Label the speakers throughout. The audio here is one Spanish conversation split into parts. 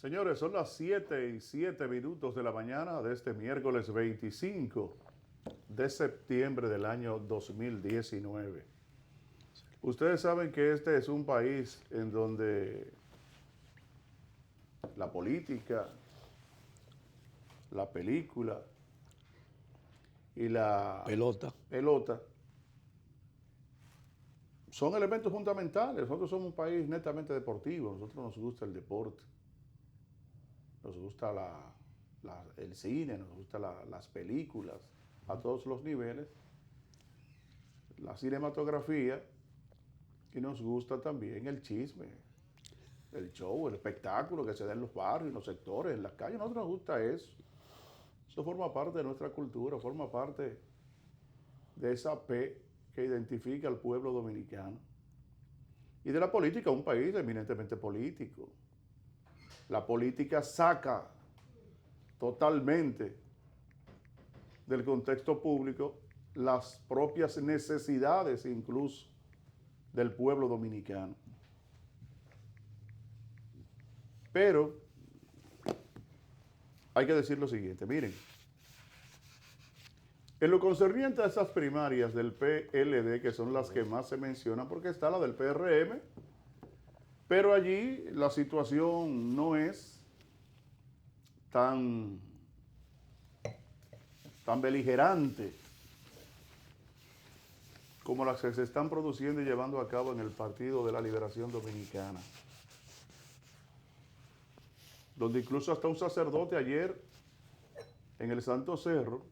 Speaker 1: Señores, son las 7:07 de la mañana de este miércoles 25 de septiembre del año 2019. Ustedes saben que este es un país en donde la política, la película y la pelota son elementos fundamentales. Nosotros somos un país netamente deportivo, a nosotros nos gusta el deporte. Nos gusta el cine, nos gustan las películas a todos los niveles, la cinematografía, y nos gusta también el chisme, el show, el espectáculo que se da en los barrios, en los sectores, en las calles. A nosotros nos gusta eso. Eso forma parte de nuestra cultura, forma parte de esa P que identifica al pueblo dominicano. Y de la política, un país eminentemente político. La política saca totalmente del contexto público las propias necesidades incluso del pueblo dominicano. Pero hay que decir lo siguiente, miren, en lo concerniente a esas primarias del PLD, que son las que más se mencionan, porque está la del PRM, pero allí la situación no es tan beligerante como las que se están produciendo y llevando a cabo en el Partido de la Liberación Dominicana, donde incluso hasta un sacerdote ayer en el Santo Cerro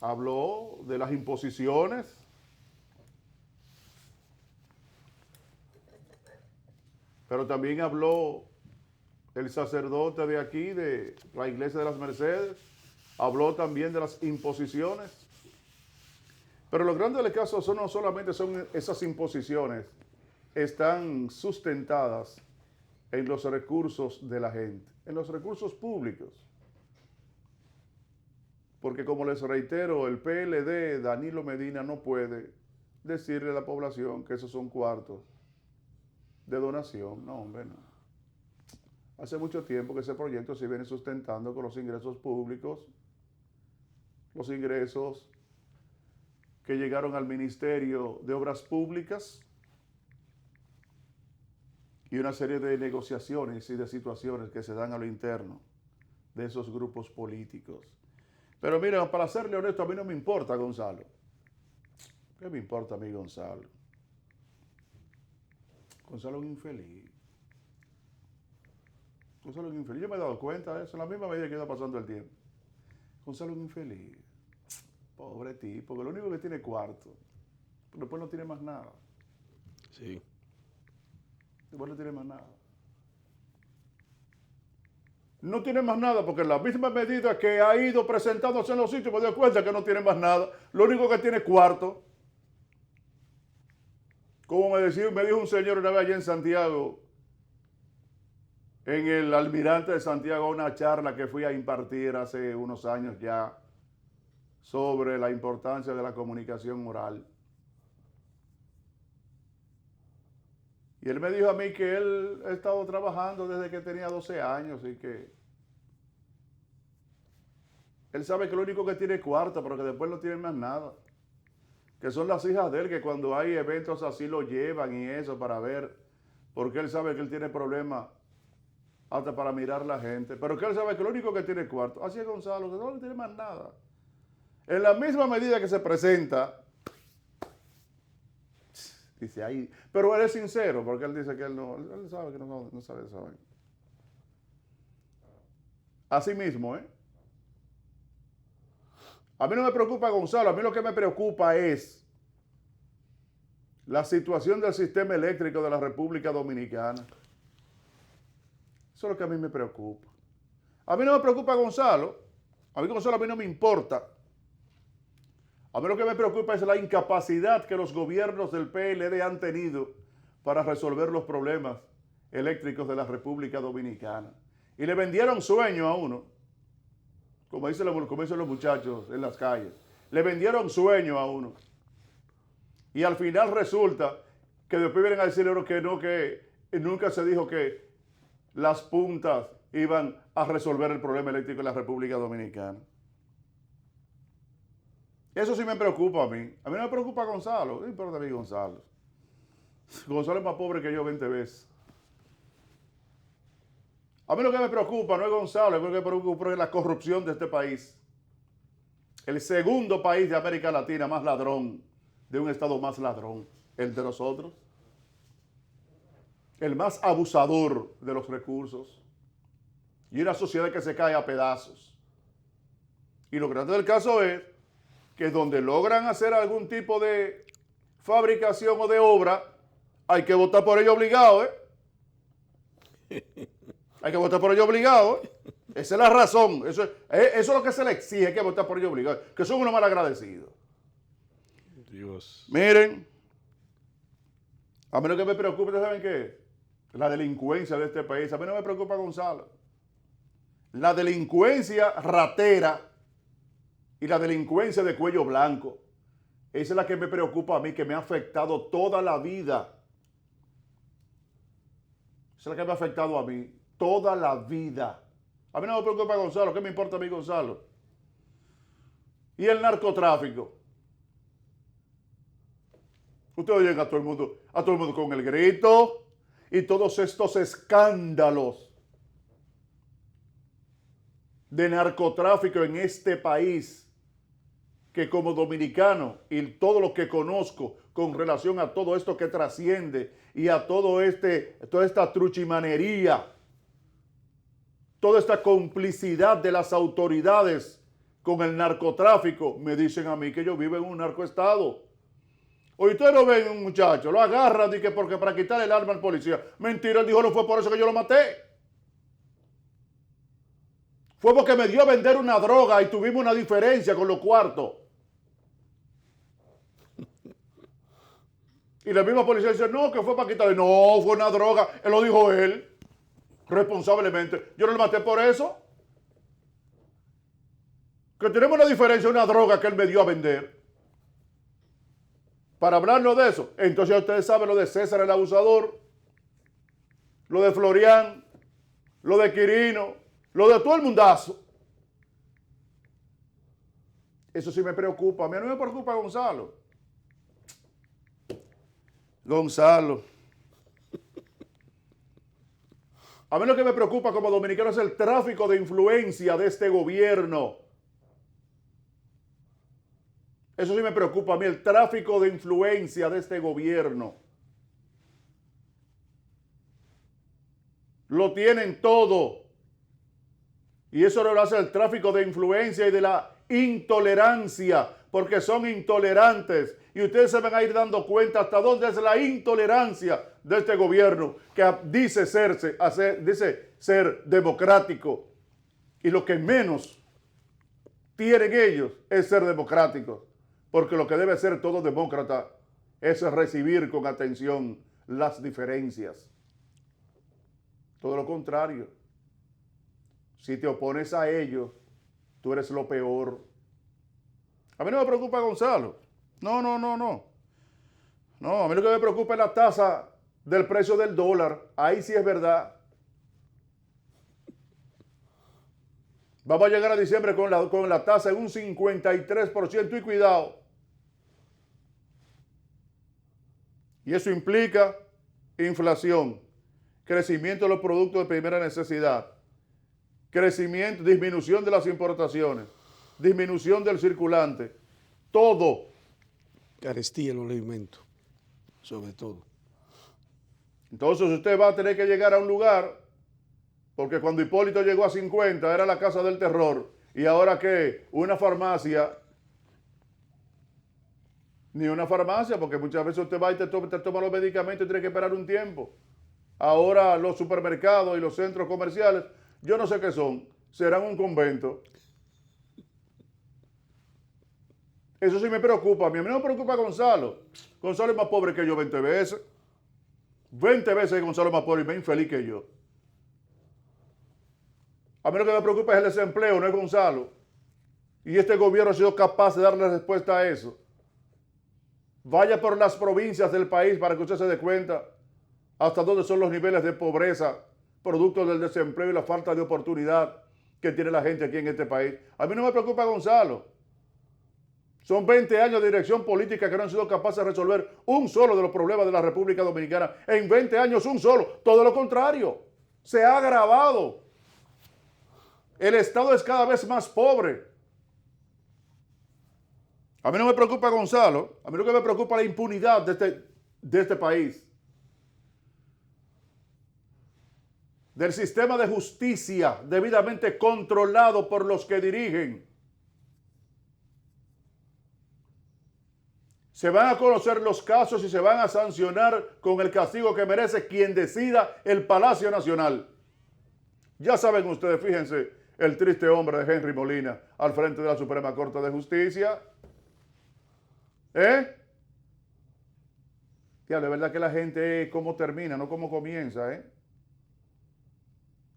Speaker 1: habló de las imposiciones pero también habló el sacerdote de aquí, de la Iglesia de las Mercedes, habló también de las imposiciones. Pero lo grande del caso no solamente son esas imposiciones, están sustentadas en los recursos de la gente, en los recursos públicos. Porque como les reitero, el PLD, Danilo Medina, no puede decirle a la población que esos son cuartos de donación. No, hombre, no. Hace mucho tiempo que ese proyecto se viene sustentando con los ingresos públicos, los ingresos que llegaron al Ministerio de Obras Públicas y una serie de negociaciones y de situaciones que se dan a lo interno de esos grupos políticos. Pero miren, para serle honesto, a mí no me importa Gonzalo. ¿Qué me importa a mí Gonzalo? Gonzalo es un infeliz. Gonzalo es un infeliz. Yo me he dado cuenta de eso, en la misma medida que está pasando el tiempo. Gonzalo es un infeliz. Pobre tipo, que lo único que tiene es cuarto. Después no tiene más nada.
Speaker 2: Sí.
Speaker 1: Después no tiene más nada. No tiene más nada porque en la misma medida que ha ido presentándose en los sitios me doy cuenta que no tiene más nada. Lo único que tiene es cuarto. Como me dijo un señor una vez allá en Santiago, en el Almirante de Santiago, una charla que fui a impartir hace unos años ya sobre la importancia de la comunicación oral. Y él me dijo a mí que él ha estado trabajando desde que tenía 12 años y que él sabe que lo único que tiene es cuarto, pero que después no tiene más nada. Que son las hijas de él, que cuando hay eventos así lo llevan y eso para ver, porque él sabe que él tiene problemas hasta para mirar la gente, pero que él sabe que lo único que tiene es cuarto. Así es Gonzalo, que no tiene más nada. En la misma medida que se presenta, dice ahí, pero él es sincero, porque él dice que él sabe que no sabe eso. Así mismo, ¿eh? A mí no me preocupa Gonzalo, a mí lo que me preocupa es la situación del sistema eléctrico de la República Dominicana. Eso es lo que a mí me preocupa. A mí no me preocupa Gonzalo, a mí Gonzalo a mí no me importa. A mí lo que me preocupa es la incapacidad que los gobiernos del PLD han tenido para resolver los problemas eléctricos de la República Dominicana. Y le vendieron sueño a uno, como dicen los muchachos en las calles. Le vendieron sueño a uno. Y al final resulta que después vienen a decirle que no, que nunca se dijo que las puntas iban a resolver el problema eléctrico en la República Dominicana. Eso sí me preocupa a mí. A mí no me preocupa Gonzalo. No importa a mí Gonzalo. Gonzalo es más pobre que yo 20 veces. A mí lo que me preocupa no es Gonzalo, lo que me preocupa es la corrupción de este país. El segundo país de América Latina más ladrón, de un estado más ladrón, el de nosotros. El más abusador de los recursos. Y una sociedad que se cae a pedazos. Y lo grande del caso es que donde logran hacer algún tipo de fabricación o de obra, hay que votar por ello obligado, Hay que votar por ello obligado, Esa es la razón. Eso es lo que se le exige, hay que votar por ello obligado. Que son unos mal agradecidos.
Speaker 2: Dios.
Speaker 1: Miren, a mí lo que me preocupa, ¿saben qué? La delincuencia de este país. A mí no me preocupa Gonzalo. La delincuencia ratera y la delincuencia de cuello blanco. Esa es la que me preocupa a mí, que me ha afectado toda la vida. Esa es la que me ha afectado a mí toda la vida. A mí no me preocupa Gonzalo. ¿Qué me importa a mí Gonzalo? Y el narcotráfico. Ustedes oyen a todo el mundo con el grito y todos estos escándalos de narcotráfico en este país, que como dominicano y todo lo que conozco con relación a todo esto que trasciende y a toda esta truchimanería, toda esta complicidad de las autoridades con el narcotráfico, me dicen a mí que yo vivo en un narcoestado. Hoy ustedes no ven un muchacho, lo agarran y que porque para quitarle el arma al policía. Mentira, él dijo no fue por eso que yo lo maté. Fue porque me dio a vender una droga y tuvimos una diferencia con los cuartos. Y la misma policía dice, no, que fue para quitarle. No, fue una droga. Él lo dijo él, responsablemente. Yo no lo maté por eso. Que tenemos una diferencia, una droga que él me dio a vender. Para hablarnos de eso. Entonces ustedes saben lo de César el abusador, lo de Florian, lo de Quirino, lo de todo el mundazo. Eso sí me preocupa. A mí no me preocupa Gonzalo. Gonzalo. A mí lo que me preocupa como dominicano es el tráfico de influencia de este gobierno. Eso sí me preocupa a mí, el tráfico de influencia de este gobierno. Lo tienen todo. Y eso lo hace el tráfico de influencia y de la intolerancia, porque son intolerantes. Y ustedes se van a ir dando cuenta hasta dónde es la intolerancia de este gobierno, que dice ser democrático. Y lo que menos tienen ellos es ser democráticos. Porque lo que debe ser todo demócrata es recibir con atención las diferencias. Todo lo contrario. Si te opones a ellos, tú eres lo peor. A mí no me preocupa Gonzalo. No. No, a mí lo que me preocupa es la tasa del precio del dólar. Ahí sí es verdad. Vamos a llegar a diciembre con la tasa en un 53% y cuidado. Y eso implica inflación, crecimiento de los productos de primera necesidad, disminución de las importaciones, disminución del circulante, todo.
Speaker 2: Carestía en los alimentos, sobre todo.
Speaker 1: Entonces usted va a tener que llegar a un lugar, porque cuando Hipólito llegó a 50 era la casa del terror, y ahora ¿qué? Una farmacia. Ni una farmacia, porque muchas veces usted va y te toma los medicamentos y tiene que esperar un tiempo. Ahora los supermercados y los centros comerciales, yo no sé qué son, serán un convento. Eso sí me preocupa. A mí no me preocupa Gonzalo. Gonzalo es más pobre que yo 20 veces. 20 veces Gonzalo es más pobre y más infeliz que yo. A mí lo que me preocupa es el desempleo, no es Gonzalo. Y este gobierno ha sido capaz de darle respuesta a eso. Vaya por las provincias del país para que usted se dé cuenta hasta dónde son los niveles de pobreza producto del desempleo y la falta de oportunidad que tiene la gente aquí en este país. A mí no me preocupa Gonzalo. Son 20 años de dirección política que no han sido capaces de resolver un solo de los problemas de la República Dominicana. En 20 años un solo. Todo lo contrario. Se ha agravado. El Estado es cada vez más pobre. A mí no me preocupa Gonzalo. A mí lo que me preocupa es la impunidad de este país. Del sistema de justicia debidamente controlado por los que dirigen. Se van a conocer los casos y se van a sancionar con el castigo que merece quien decida el Palacio Nacional. Ya saben ustedes, fíjense, el triste hombre de Henry Molina al frente de la Suprema Corte de Justicia. Ya, de verdad que la gente cómo termina, no cómo comienza,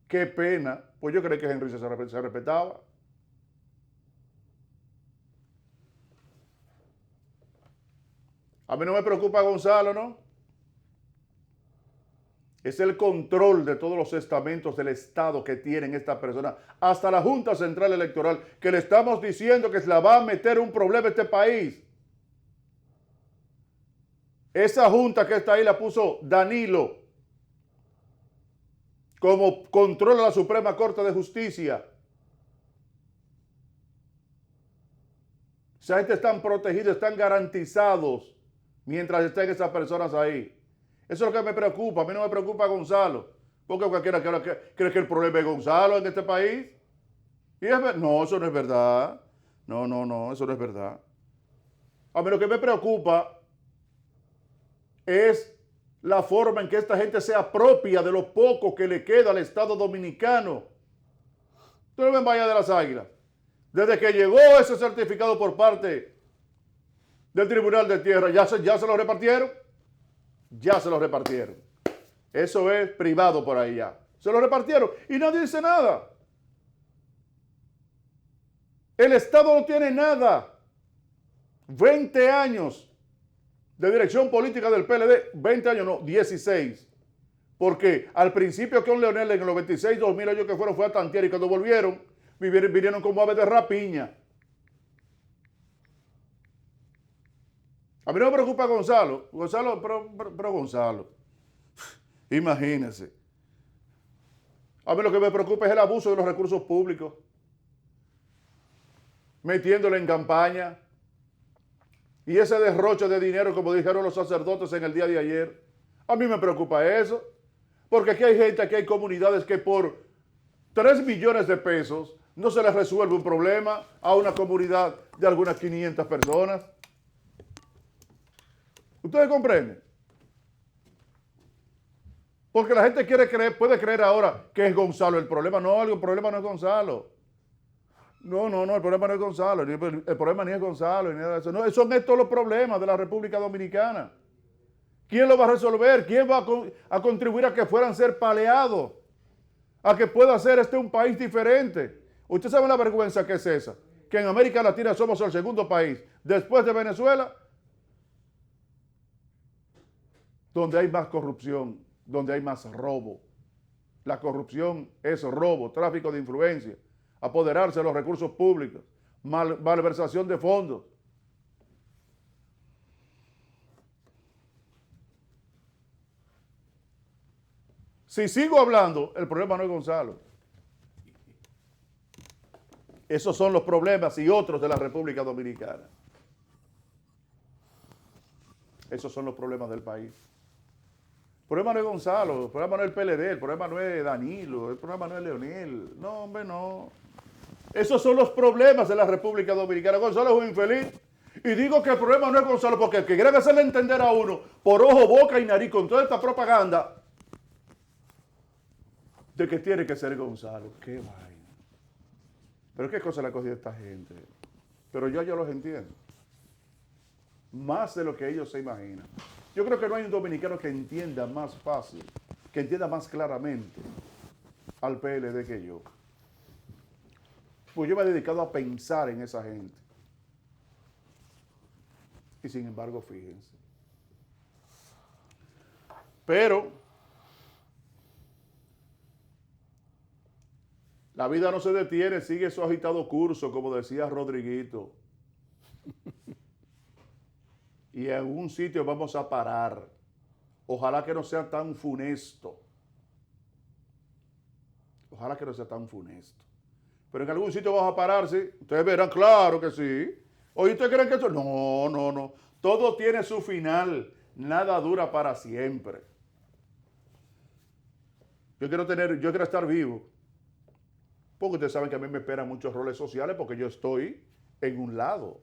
Speaker 1: Qué pena. Pues yo creí que Henry se respetaba. A mí no me preocupa Gonzalo, ¿no? Es el control de todos los estamentos del Estado que tienen estas personas, hasta la Junta Central Electoral, que le estamos diciendo que se la va a meter un problema a este país. Esa junta que está ahí la puso Danilo como controla la Suprema Corte de Justicia. Esa gente están protegidos, están garantizados mientras estén esas personas ahí. Eso es lo que me preocupa. A mí no me preocupa Gonzalo. Porque cualquiera cree que el problema es Gonzalo en este país. No, eso no es verdad. No, eso no es verdad. A mí lo que me preocupa es la forma en que esta gente se apropia de lo poco que le queda al Estado Dominicano. Ustedes ven Bahía de las Águilas. Desde que llegó ese certificado por parte del Tribunal de Tierra, ¿ya se lo repartieron? Ya se lo repartieron. Eso es privado por ahí ya. Se lo repartieron y nadie dice nada. El Estado no tiene nada. 20 años de dirección política del PLD, 20 años no, 16. Porque al principio con Leonel en el 96, 2000 años que fueron fue a tantear y cuando volvieron, vinieron como aves de rapiña. A mí no me preocupa Gonzalo. Pero Gonzalo, imagínense. A mí lo que me preocupa es el abuso de los recursos públicos. Metiéndole en campaña. Y ese derroche de dinero, como dijeron los sacerdotes en el día de ayer. A mí me preocupa eso. Porque aquí hay gente, aquí hay comunidades que por 3 millones de pesos no se les resuelve un problema a una comunidad de algunas 500 personas. ¿Ustedes comprenden? Porque la gente puede creer ahora que es Gonzalo el problema. No, el problema no es Gonzalo. No, el problema no es Gonzalo. El problema ni es Gonzalo, ni nada de eso. No, son estos los problemas de la República Dominicana. ¿Quién lo va a resolver? ¿Quién va a contribuir a que fueran ser paleados? A que pueda ser un país diferente. ¿Usted sabe la vergüenza que es esa? Que en América Latina somos el segundo país, después de Venezuela, donde hay más corrupción, donde hay más robo. La corrupción es robo, tráfico de influencia, apoderarse de los recursos públicos, malversación de fondos. Si sigo hablando, el problema no es Gonzalo. Esos son los problemas y otros de la República Dominicana. Esos son los problemas del país. El problema no es Gonzalo, el problema no es el PLD, el problema no es Danilo, el problema no es Leonel. No, hombre, no. Esos son los problemas de la República Dominicana. Gonzalo es un infeliz. Y digo que el problema no es Gonzalo, porque el que quiere hacerle entender a uno por ojo, boca y nariz con toda esta propaganda de que tiene que ser Gonzalo. Qué vaina. Pero qué cosa le ha cogido a esta gente. Pero yo los entiendo. Más de lo que ellos se imaginan. Yo creo que no hay un dominicano que entienda más fácil, que entienda más claramente al PLD que yo. Pues yo me he dedicado a pensar en esa gente. Y sin embargo, fíjense. Pero La vida no se detiene, sigue su agitado curso, como decía Rodriguito. Y en algún sitio vamos a parar. Ojalá que no sea tan funesto. Ojalá que no sea tan funesto. Pero en algún sitio vamos a parar, ¿sí? Ustedes verán, claro que sí. ¿O ustedes creen que esto? No, no, no. Todo tiene su final. Nada dura para siempre. Yo quiero estar vivo. Porque ustedes saben que a mí me esperan muchos roles sociales porque yo estoy en un lado.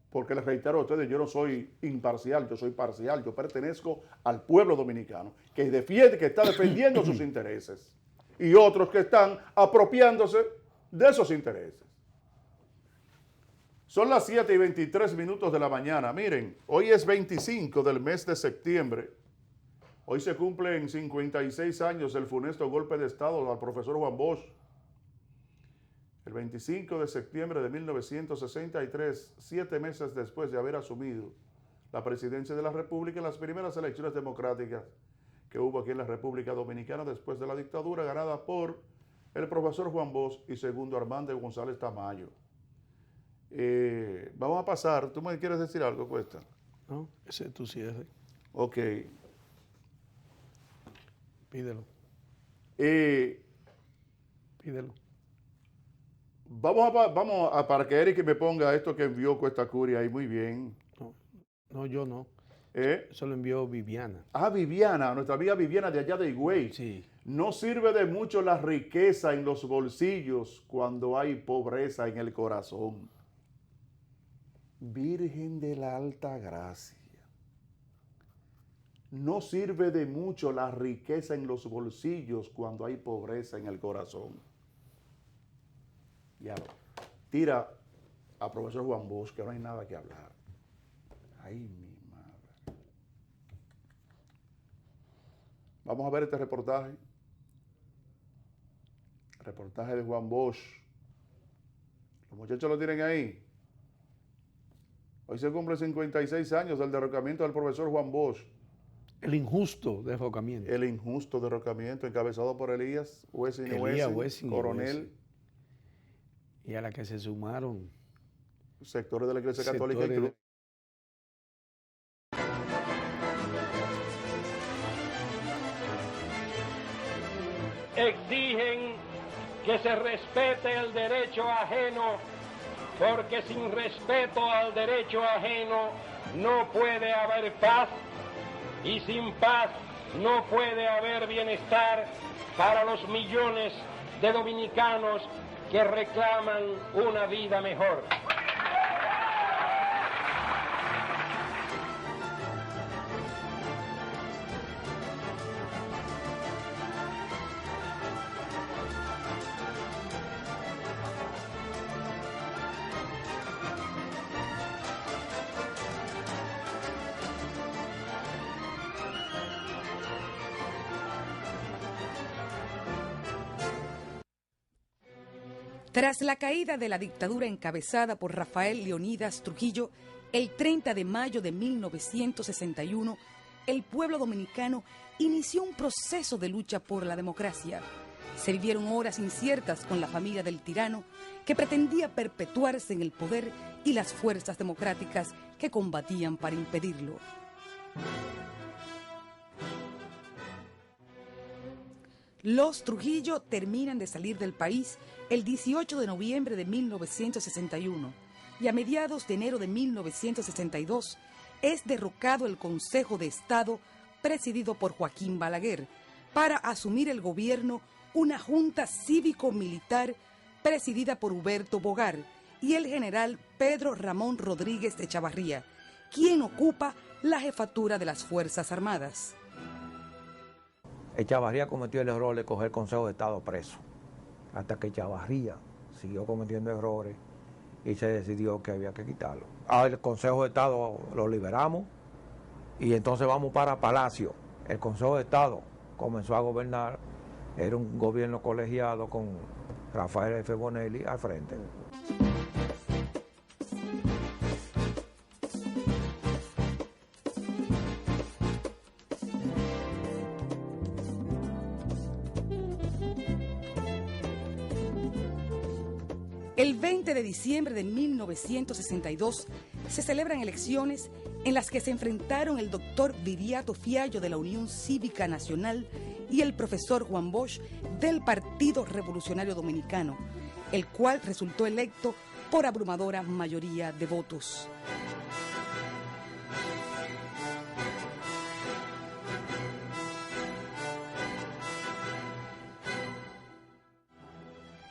Speaker 1: Porque les reitero a ustedes, yo no soy imparcial, yo soy parcial. Yo pertenezco al pueblo dominicano que defiende, que está defendiendo sus intereses. Y otros que están apropiándose de esos intereses. Son las 7:23 de la mañana. Miren, hoy es 25 del mes de septiembre. Hoy se cumplen 56 años del funesto golpe de Estado al profesor Juan Bosch. El 25 de septiembre de 1963, 7 meses después de haber asumido la presidencia de la República en las primeras elecciones democráticas que hubo aquí en la República Dominicana después de la dictadura ganada por el profesor Juan Bosch y segundo Armando González Tamayo. Vamos a pasar. ¿Tú me quieres decir algo, Cuesta?
Speaker 2: No, ese es tu cierre.
Speaker 1: Ok.
Speaker 2: Pídelo. Pídelo.
Speaker 1: Vamos a para que Eric me ponga esto que envió Cuesta Curia ahí muy bien.
Speaker 2: No, yo no. Eso lo envió Viviana.
Speaker 1: Ah, Viviana, nuestra amiga Viviana de allá de Higüey.
Speaker 2: Sí.
Speaker 1: No sirve de mucho la riqueza en los bolsillos cuando hay pobreza en el corazón. Virgen de la Alta Gracia. No sirve de mucho la riqueza en los bolsillos cuando hay pobreza en el corazón. Ya lo tira a profesor Juan Bosch, que no hay nada que hablar. Ay, mi madre. Vamos a ver este reportaje. Reportaje de Juan Bosch. Los muchachos lo tienen ahí. Hoy se cumplen 56 años del derrocamiento del profesor Juan Bosch.
Speaker 2: El injusto derrocamiento.
Speaker 1: El injusto derrocamiento encabezado por Elías Wessing, coronel.
Speaker 2: Y a la que se sumaron
Speaker 1: sectores de la Iglesia Católica.
Speaker 3: Exigen que se respete el derecho ajeno, porque sin respeto al derecho ajeno no puede haber paz, y sin paz no puede haber bienestar para los millones de dominicanos que reclaman una vida mejor.
Speaker 4: Tras la caída de la dictadura encabezada por Rafael Leónidas Trujillo, el 30 de mayo de 1961, el pueblo dominicano inició un proceso de lucha por la democracia. Se vivieron horas inciertas con la familia del tirano, que pretendía perpetuarse en el poder, y las fuerzas democráticas que combatían para impedirlo. Los Trujillo terminan de salir del país el 18 de noviembre de 1961 y a mediados de enero de 1962 es derrocado el Consejo de Estado presidido por Joaquín Balaguer para asumir el gobierno una junta cívico-militar presidida por Huberto Bogar y el general Pedro Ramón Rodríguez de Chavarría, quien ocupa la jefatura de las Fuerzas Armadas.
Speaker 5: Chavarría cometió el error de coger el Consejo de Estado preso, hasta que Chavarría siguió cometiendo errores y se decidió que había que quitarlo. Al Consejo de Estado lo liberamos y entonces vamos para Palacio. El Consejo de Estado comenzó a gobernar, era un gobierno colegiado con Rafael F. Bonelli al frente.
Speaker 4: El 20 de diciembre de 1962 se celebran elecciones en las que se enfrentaron el doctor Viriato Fiallo de la Unión Cívica Nacional y el profesor Juan Bosch del Partido Revolucionario Dominicano, el cual resultó electo por abrumadora mayoría de votos.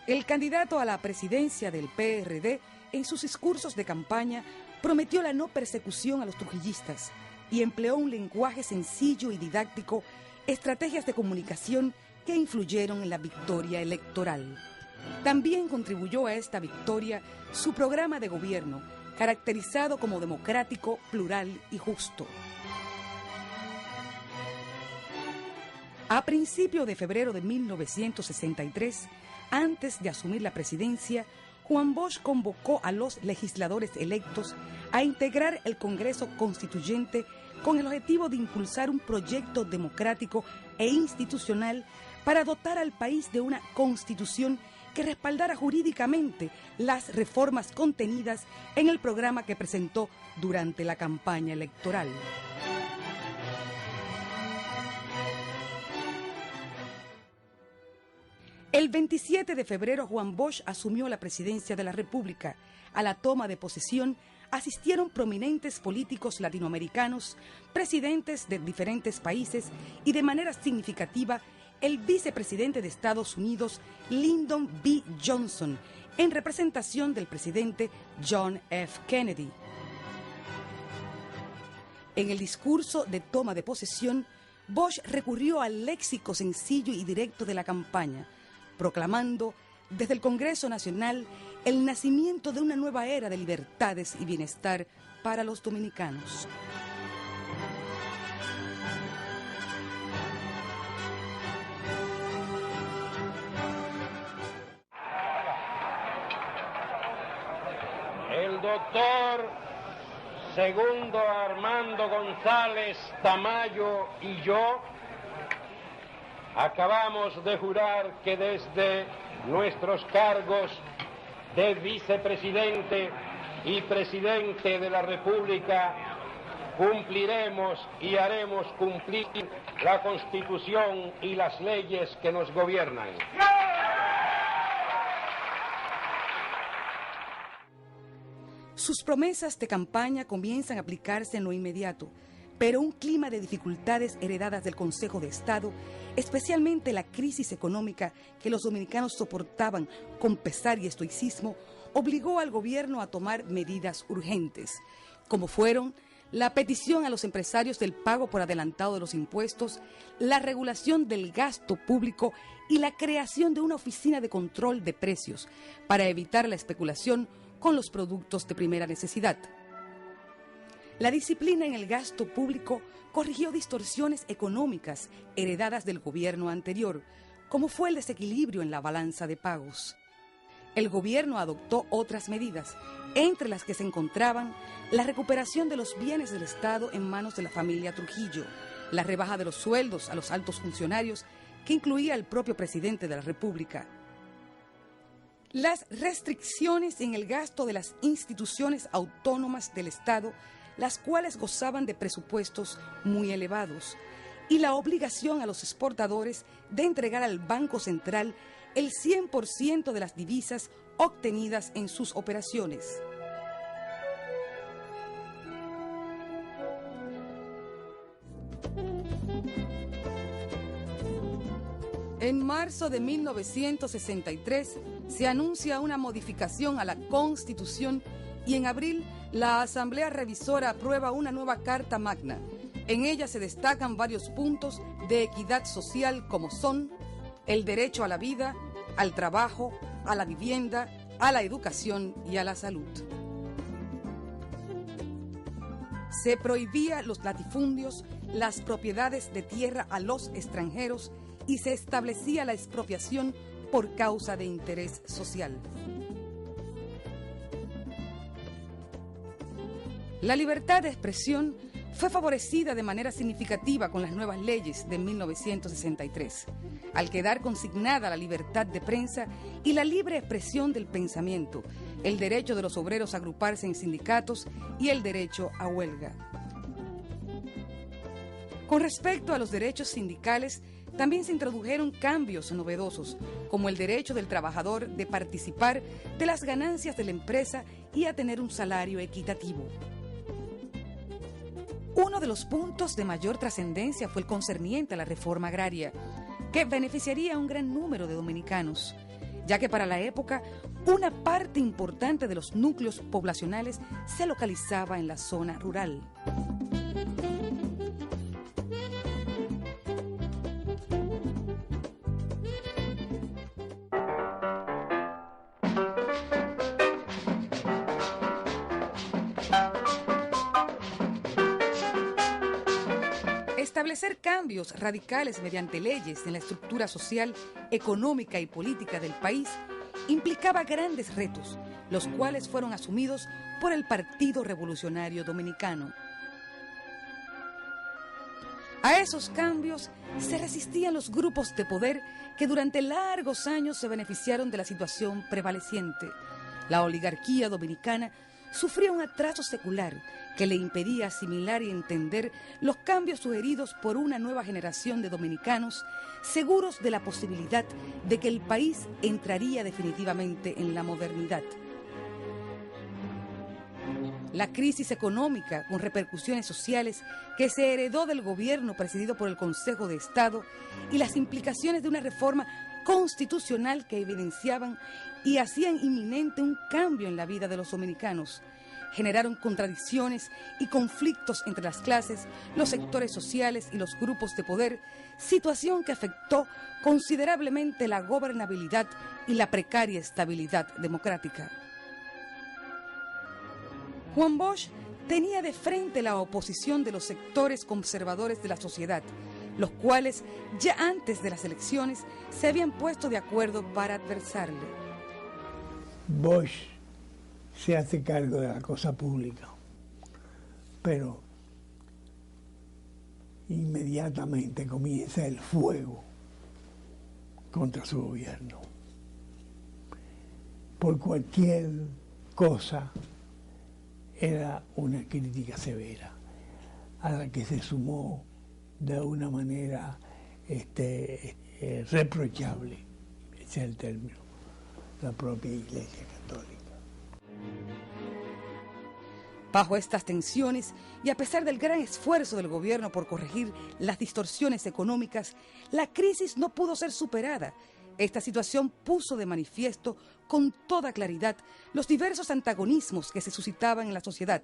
Speaker 4: El candidato a la presidencia del PRD, en sus discursos de campaña, prometió la no persecución a los trujillistas y empleó un lenguaje sencillo y didáctico, estrategias de comunicación que influyeron en la victoria electoral. También contribuyó a esta victoria su programa de gobierno, caracterizado como democrático, plural y justo. A principios de febrero de 1963, antes de asumir la presidencia, Juan Bosch convocó a los legisladores electos a integrar el Congreso Constituyente con el objetivo de impulsar un proyecto democrático e institucional para dotar al país de una constitución que respaldara jurídicamente las reformas contenidas en el programa que presentó durante la campaña electoral. El 27 de febrero, Juan Bosch asumió la presidencia de la República. A la toma de posesión asistieron prominentes políticos latinoamericanos, presidentes de diferentes países y, de manera significativa, el vicepresidente de Estados Unidos, Lyndon B. Johnson, en representación del presidente John F. Kennedy. En el discurso de toma de posesión, Bosch recurrió al léxico sencillo y directo de la campaña, proclamando desde el Congreso Nacional el nacimiento de una nueva era de libertades y bienestar para los dominicanos.
Speaker 3: El doctor Segundo Armando González Tamayo y yo acabamos de jurar que desde nuestros cargos de vicepresidente y presidente de la República cumpliremos y haremos cumplir la Constitución y las leyes que nos gobiernan.
Speaker 4: Sus promesas de campaña comienzan a aplicarse en lo inmediato, pero un clima de dificultades heredadas del Consejo de Estado, especialmente la crisis económica que los dominicanos soportaban con pesar y estoicismo, obligó al gobierno a tomar medidas urgentes, como fueron la petición a los empresarios del pago por adelantado de los impuestos, la regulación del gasto público y la creación de una oficina de control de precios para evitar la especulación con los productos de primera necesidad. La disciplina en el gasto público corrigió distorsiones económicas heredadas del gobierno anterior, como fue el desequilibrio en la balanza de pagos. El gobierno adoptó otras medidas, entre las que se encontraban la recuperación de los bienes del Estado en manos de la familia Trujillo, la rebaja de los sueldos a los altos funcionarios, que incluía al propio presidente de la República, las restricciones en el gasto de las instituciones autónomas del Estado, las cuales gozaban de presupuestos muy elevados, y la obligación a los exportadores de entregar al Banco Central el 100% de las divisas obtenidas en sus operaciones. En marzo de 1963 se anuncia una modificación a la Constitución y en abril la Asamblea Revisora aprueba una nueva Carta Magna. En ella se destacan varios puntos de equidad social como son el derecho a la vida, al trabajo, a la vivienda, a la educación y a la salud. Se prohibía los latifundios, las propiedades de tierra a los extranjeros y se establecía la expropiación por causa de interés social. La libertad de expresión fue favorecida de manera significativa con las nuevas leyes de 1963. al quedar consignada la libertad de prensa y la libre expresión del pensamiento, el derecho de los obreros a agruparse en sindicatos y el derecho a huelga. Con respecto a los derechos sindicales, también se introdujeron cambios novedosos, como el derecho del trabajador de participar de las ganancias de la empresa y a tener un salario equitativo. Uno de los puntos de mayor trascendencia fue el concerniente a la reforma agraria, que beneficiaría a un gran número de dominicanos, ya que para la época una parte importante de los núcleos poblacionales se localizaba en la zona rural. Establecer cambios radicales mediante leyes en la estructura social, económica y política del país implicaba grandes retos, los cuales fueron asumidos por el Partido Revolucionario Dominicano. A esos cambios se resistían los grupos de poder que durante largos años se beneficiaron de la situación prevaleciente. La oligarquía dominicana sufría un atraso secular que le impedía asimilar y entender los cambios sugeridos por una nueva generación de dominicanos seguros de la posibilidad de que el país entraría definitivamente en la modernidad. La crisis económica con repercusiones sociales que se heredó del gobierno presidido por el Consejo de Estado y las implicaciones de una reforma constitucional que evidenciaban y hacían inminente un cambio en la vida de los dominicanos, generaron contradicciones y conflictos entre las clases, los sectores sociales y los grupos de poder, situación que afectó considerablemente la gobernabilidad y la precaria estabilidad democrática. Juan Bosch tenía de frente la oposición de los sectores conservadores de la sociedad, los cuales ya antes de las elecciones se habían puesto de acuerdo para adversarle.
Speaker 6: Bosch se hace cargo de la cosa pública, pero inmediatamente comienza el fuego contra su gobierno. Por cualquier cosa era una crítica severa, a la que se sumó de una manera reprochable, ese es el término, la propia Iglesia Católica.
Speaker 4: Bajo estas tensiones, y a pesar del gran esfuerzo del gobierno por corregir las distorsiones económicas, la crisis no pudo ser superada. Esta situación puso de manifiesto con toda claridad los diversos antagonismos que se suscitaban en la sociedad,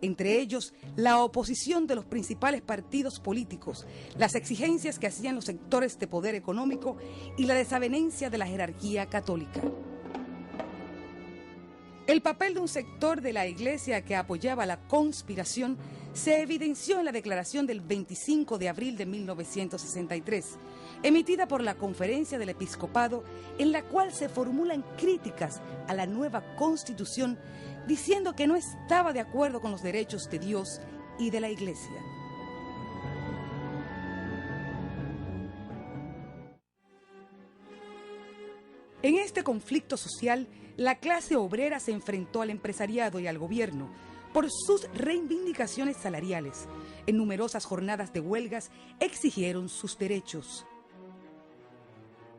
Speaker 4: entre ellos la oposición de los principales partidos políticos, las exigencias que hacían los sectores de poder económico y la desavenencia de la jerarquía católica. El papel de un sector de la Iglesia que apoyaba la conspiración se evidenció en la declaración del 25 de abril de 1963, emitida por la Conferencia del Episcopado, en la cual se formulan críticas a la nueva Constitución, diciendo que no estaba de acuerdo con los derechos de Dios y de la Iglesia. En este conflicto social, la clase obrera se enfrentó al empresariado y al gobierno por sus reivindicaciones salariales. En numerosas jornadas de huelgas exigieron sus derechos.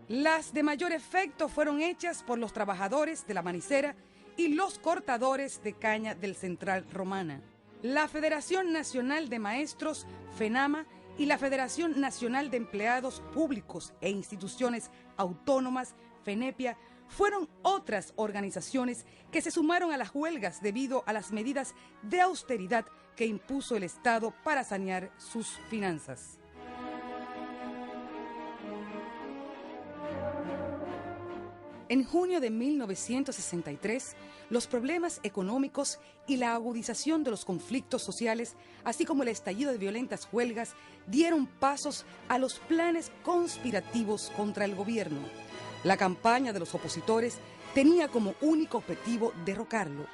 Speaker 4: Las de mayor efecto fueron hechas por los trabajadores de la manicera y los cortadores de caña del Central Romana. La Federación Nacional de Maestros, FENAMA, y la Federación Nacional de Empleados Públicos e Instituciones Autónomas, FENEPIA, fueron otras organizaciones que se sumaron a las huelgas debido a las medidas de austeridad que impuso el Estado para sanear sus finanzas. En junio de 1963, los problemas económicos y la agudización de los conflictos sociales, así como el estallido de violentas huelgas, dieron pasos a los planes conspirativos contra el gobierno. La campaña de los opositores tenía como único objetivo derrocarlo.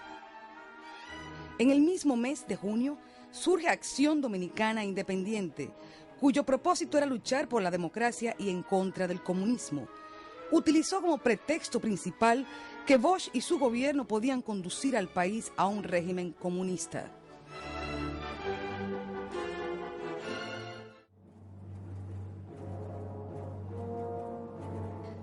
Speaker 4: En el mismo mes de junio surge Acción Dominicana Independiente, cuyo propósito era luchar por la democracia y en contra del comunismo. Utilizó como pretexto principal que Bosch y su gobierno podían conducir al país a un régimen comunista.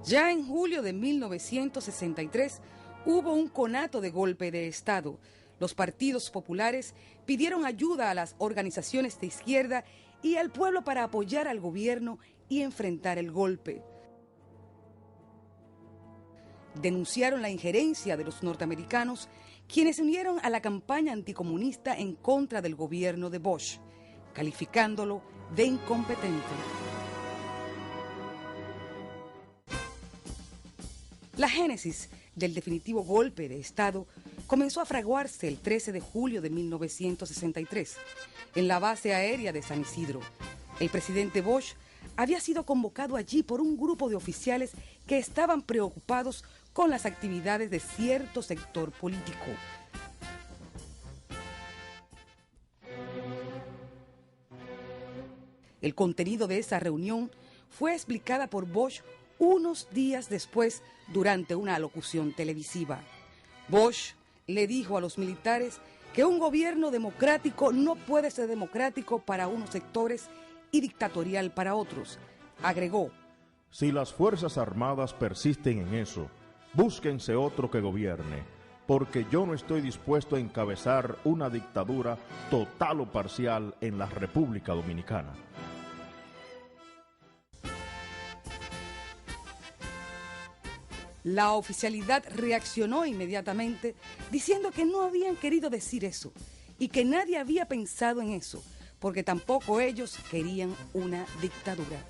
Speaker 4: Ya en julio de 1963 hubo un conato de golpe de Estado. Los partidos populares pidieron ayuda a las organizaciones de izquierda y al pueblo para apoyar al gobierno y enfrentar el golpe. Denunciaron la injerencia de los norteamericanos, quienes se unieron a la campaña anticomunista en contra del gobierno de Bosch, calificándolo de incompetente. La génesis del definitivo golpe de Estado comenzó a fraguarse el 13 de julio de 1963 en la base aérea de San Isidro. El presidente Bosch había sido convocado allí por un grupo de oficiales que estaban preocupados con las actividades de cierto sector político. El contenido de esa reunión fue explicada por Bosch unos días después durante una alocución televisiva. Bosch le dijo a los militares que un gobierno democrático no puede ser democrático para unos sectores y dictatorial para otros. Agregó:
Speaker 7: si las Fuerzas Armadas persisten en eso, búsquense otro que gobierne, porque yo no estoy dispuesto a encabezar una dictadura total o parcial en la República Dominicana.
Speaker 4: La oficialidad reaccionó inmediatamente diciendo que no habían querido decir eso y que nadie había pensado en eso, porque tampoco ellos querían una dictadura.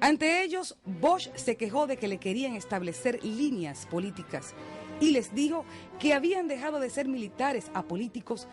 Speaker 4: Ante ellos, Bosch se quejó de que le querían establecer líneas políticas y les dijo que habían dejado de ser militares a políticos